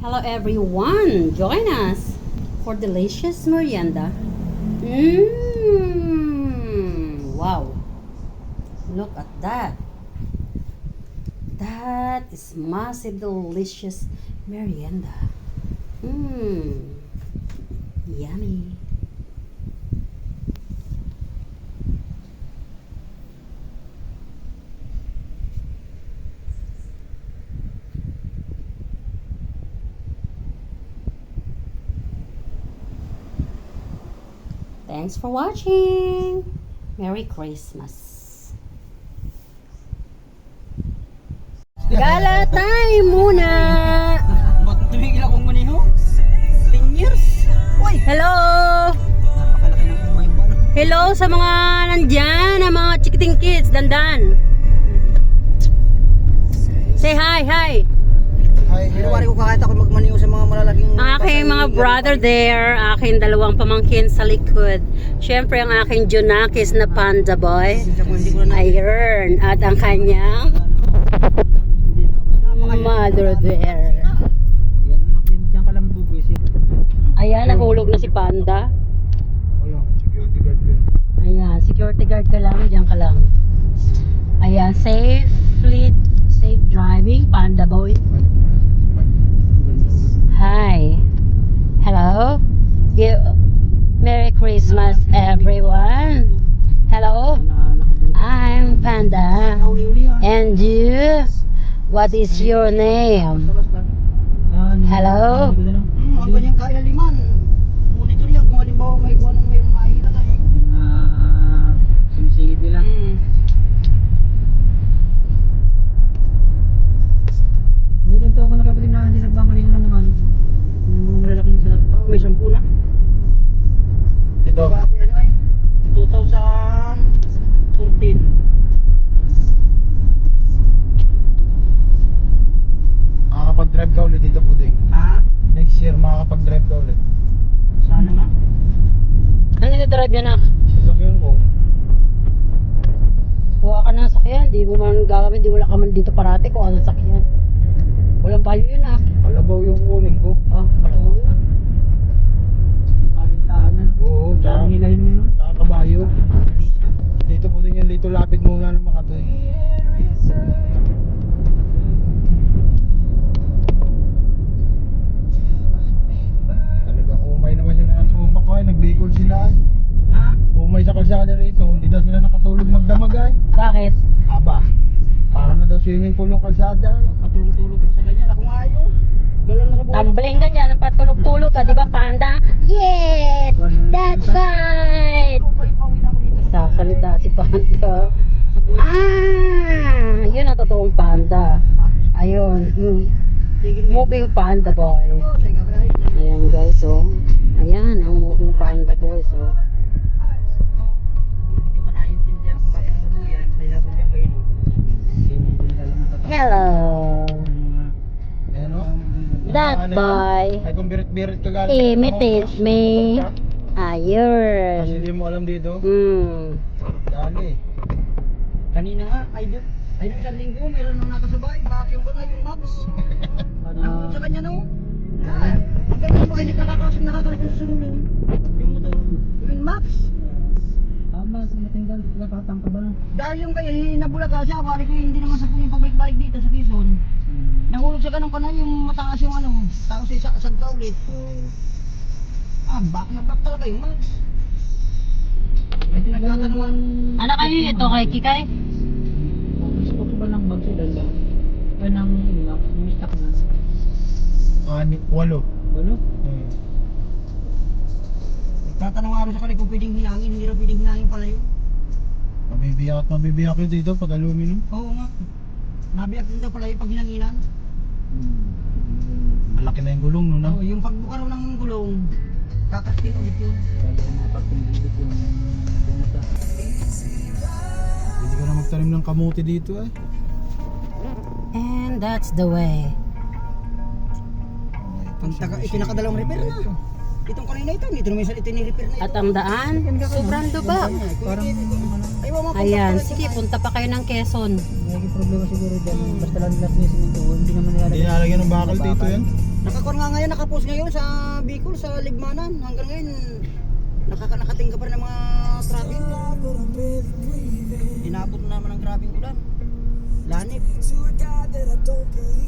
Hello everyone! Join us for delicious merienda. Wow! Look at that! That is massive delicious merienda. Yummy! Thanks for watching. Merry Christmas. Gala time muna. Ba't tumigil akong maniho? 10 years? Uy! Hello. Napakalaki ng umay mo. Hello sa mga nandyan, ang mga chikiting kids, dandan. Say hi, hi. Inuwari ko kahit ako magmaniho sa mga malalaking... Ang aking mga brother there, aking dalawang pamangkin sa likod. Siyempre ang aking Junakis na panda boy. Ayun. At ang kanyang mother there. Yan ka lang bubuisin. Ayan, nahulog na si Panda. Ayan, security guard ka lang, diyan ka lang. Ayan, safe driving, Panda boy. Hi. Hello. Merry Christmas everyone. Hello. I'm Panda. And you? What is your name? Hello. Ang ganyang kaya liman. Monitor yan kung halimbawa may kuha ng mayroong mahina tayo. Sinisingit nila. May ganito ako nakapatid na hindi nagmamalino lang naman. Yung malalaking sa... Oh, may 10 na. Ito. 2014. Makakapag-drive ka ulit dito, Puding. Ha? Next year, makakapag-drive ka ulit. Sana nga. Ano nila-drive niya na? Sasakyan ko. Kuha ka ng sakyan. Di mo man gagawin. Di wala ka man dito parati kung ano sakyan. Walang value yun ah. Kalabaw yung kunin ko. Oh, palawa na. Pagintahanan. Oo, Dami nila yun yun. tsaka kabayo. Dito, Puding yan. Dito lapit muna ng Makatoy. Talagang umay naman yung mga tropa ko ay. Nagbikol sila ay. Ha? Umay sa kalsada rito. Hindi daw sila nakatulog magdamag ay. Bakit? Aba, parang na daw swimming pool yung kalsada ay. Patulog-tulog ka sa ganyan. Ako nga yun. Galon na sa buwan. Tumbling ka dyan. Patulog-tulog ka. Di ba, Panda? Yes! That's right! Sasalita si Panda. Yun ang totoong Panda. Ayun. Moving Panda boy. Ayan guys, oh. Ayan, ang moving Panda boy, so. Hello! Ayan o. That boy Ay kung birit-birit ka galing. imitate me. Kasi Ayun. hindi mo alam dito. Dali. Kanina nga, ay isang linggo, meron nang nakasabay. Bakit yung ba yung Max? Ano sa kanya no? Ang ganda mo kayo nakakarating sa sulong. Yung motor. Yung Max. Tama, sa matinggal, nakatang ka ba? Dahil yung kayo, nabulaga siya, wari ko hindi naman sa yung pabalik-balik dito sa Quezon. Nahulog sa ganun ka na yung mataas yung ano, tapos isang ka ulit. Bak na bak talaga yung Max. May tinagtatanungan. Ano kayo ito kay Kikay? Gusto ko ba ng bag sila lang? Ay, nang mistak na. 8. Walo? Hmm. Nagtatanong nga rin sa kanila kung pwedeng hinangin, hindi na pwedeng hinangin pala yun. Mabibiyak at mabibiyak yun dito pag aluminum. Oo nga. Nabiyak din daw pala yung pag hinanginan. Malaki na yung gulong no, no? Oo, yung pagbuka raw ng gulong, kakastin ulit yun. Hindi ka na magtanim ng kamuti dito eh. And that's the way. Ikinakadalawang repair na. Itong kanina ito naman yung salita ni repair na ito. At ang daan, sobrang lubak. Parang Ayan, sige, punta pa kayo ng Quezon. May problema siguro dyan. Basta lang nila sinisingin ito. Hindi naman nila Hindi nalagyan ng bakal dito yan. Nakakuha nga ngayon nakapost ngayon sa Bicol, sa Ligmanan. Hanggang ngayon nakatingga pa rin ng mga traffic. Inabot na naman ng grabing ulan. Lanip.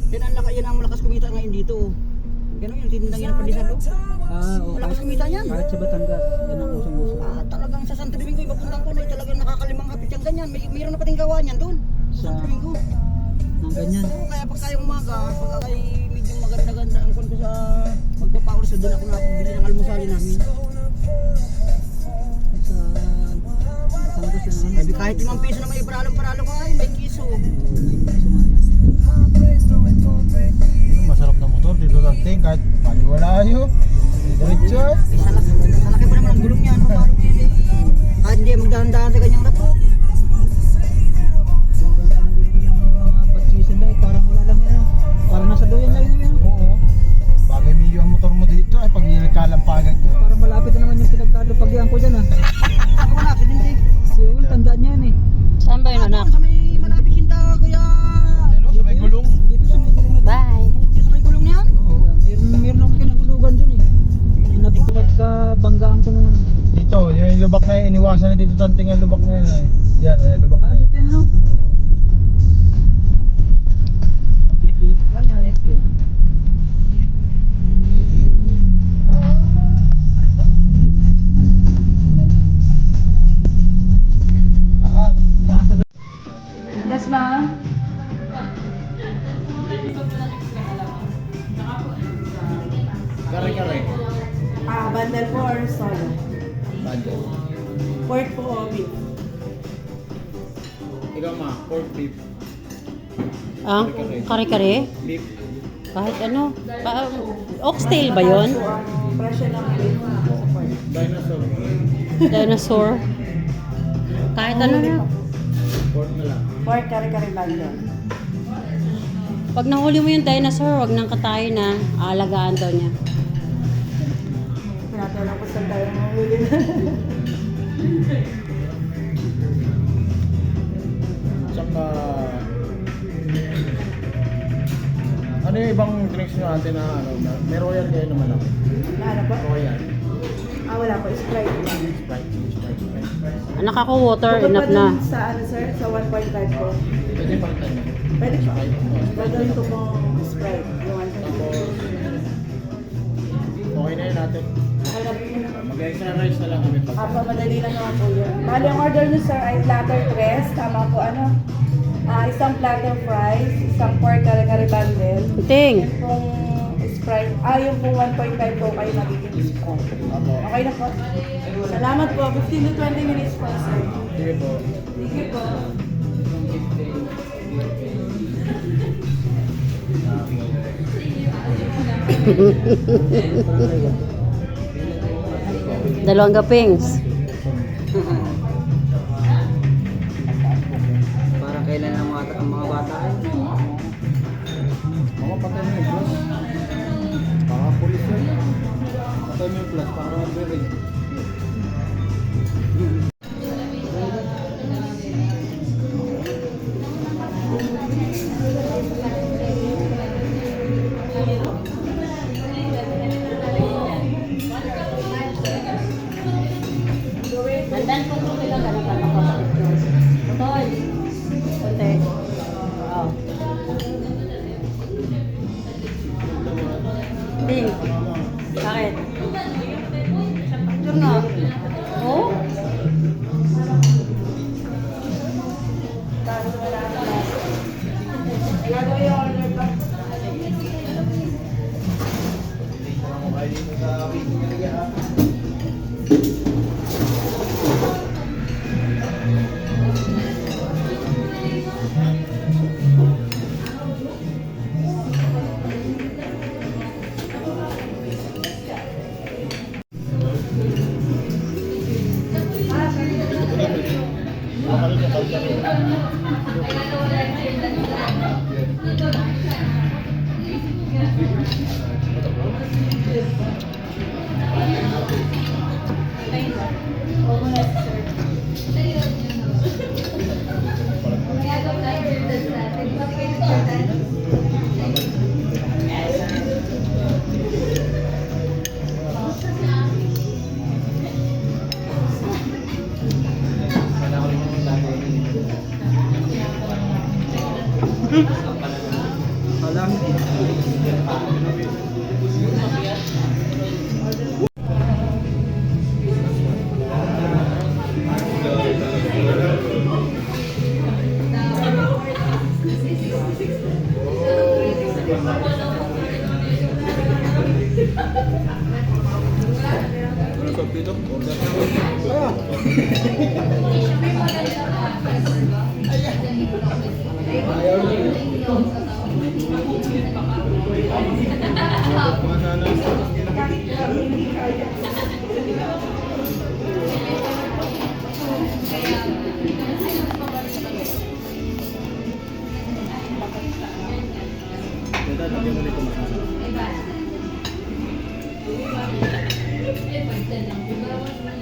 Yan ang malakas kumita ngayon dito. Ganun yung tindang yan ng Pandesal. Malakas kumita yan. Kahit sa Batangas, yan ang usong-uso. Talagang sa Santo Domingo, ipapuntang ko na talagang nakakalimang kapit yung ganyan. Mayroon na pating gawa niyan doon. Sa Santo Domingo. Ng ganyan. Oo, kaya pag kayong umaga, pag ay medyo maganda-ganda ang kon ko sa magpapower sa doon ako nakabili ng almusalin namin. Sa Batangas yan naman. Sabi kahit 5 piso na may paralong-paralo ka ay may kiso. Masarap na motor dito dating kahit paliwala yun. Diretso. Sa laki pa naman ang gulong niyan, parang yun eh. Kahit hindi magdahan-dahan sa ganyang rapo. Parang wala lang yan. Parang nasa doyan lang yan. Oo. Bagay medyo ang motor mo dito ay pag nagkalampagan nyo. Parang malapit na naman yung pinagkalupagyan ko dyan ah. Ako wala, aksidente. Si Owen, tandaan niya yan eh. Saan ba yun, anak? Sa may malapit kinta, kuya. Yan o, sa may gulong. Dito sa may gulong na Bye. Dito sa may gulong niyan. Oo. meron akong kinahulugan dun eh. Nagkabanggaan ko naman. Dito, yung lubak na yun, iniwasan na dito tanting ang lubak na yun. Ay. Yan, ay lubak na yun. Dito yan. Yes, ma'am. Kare-kare. Bundle po or solo? Bundle. Pork po o beef? Ikaw ma, pork beef. Ang kare-kare? Beef. Kahit ano? Oxtail ba yun? Presyo ng beef sa pork. Dinosaur. Dinosaur? Kahit ano na. Pork na lang. Pork kare-kare bundle. Pag nahuli mo yung dinosaur, wag nang katayin na. Aalagaan daw niya. Tinatanong ko saan tayo mahuli na. Tsaka... Ano yung ibang drinks nyo natin na ano? May royal kayo naman ako. Na ano po? Royal. Wala po. Sprite. Sprite. Anak ako, water, Bukod enough pa na. dun sa ano sir? Sa 1.5 po. Pwede palitan nyo. Pwede po. Sprite. Gagawin ko pong Sprite. Yung 1.5. Tapos... Okay na yun natin. Kalabin mo na po. Mag-extra rice na lang kami pag... Madali lang naman po yun. Bali, ang order nyo sir ay platter tres. Tama po ano? Isang platter fries, isang pork kare-kare bundle. Ting! Yung pong Sprite, yung pong 1.5 po kayo magiging Sprite. Apo. Okay na po. Salamat po. 15 to 20 minutes po sir. Sige po. Sige po. Dalawang gapings. Para kailan ang mga bata ay. Mga patay mo yung plus. Mga pulis yan. Patay mo yung plus para mag-bering. Nandan po ito lang ganun pa nakapagod. Tol. Konti. Oh. Ting. Bakit? Picture nga. Oh? Gagawin yung order pa.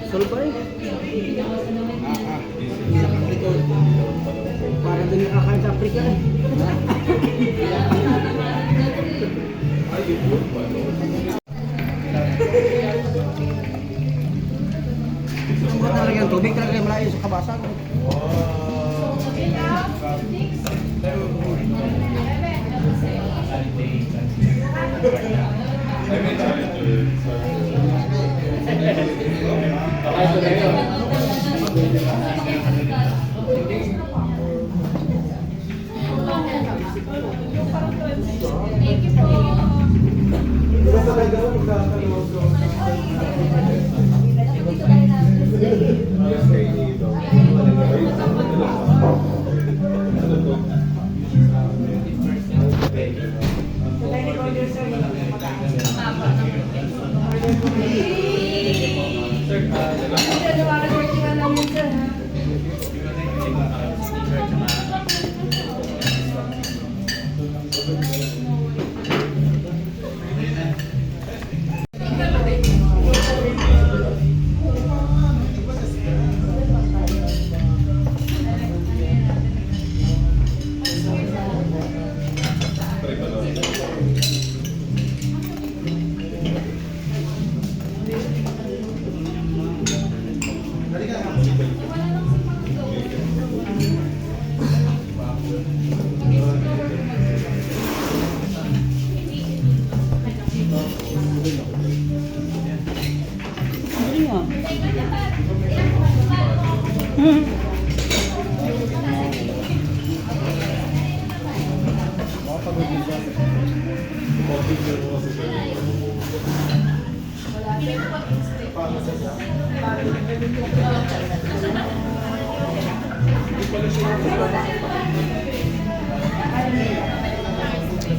Solbay. Para din nakakain sa Afrika eh. Ang ganda talaga yung tubig talaga malayo sa kabasan.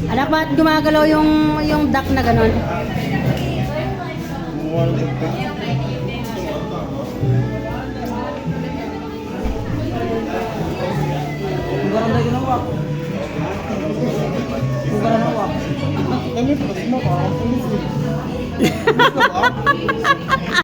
Anak, bakit gumagalaw yung duck na ganon? Kung gano'n tayo ginawa. Kung gano'n ginawa. Ano, mas mo ka?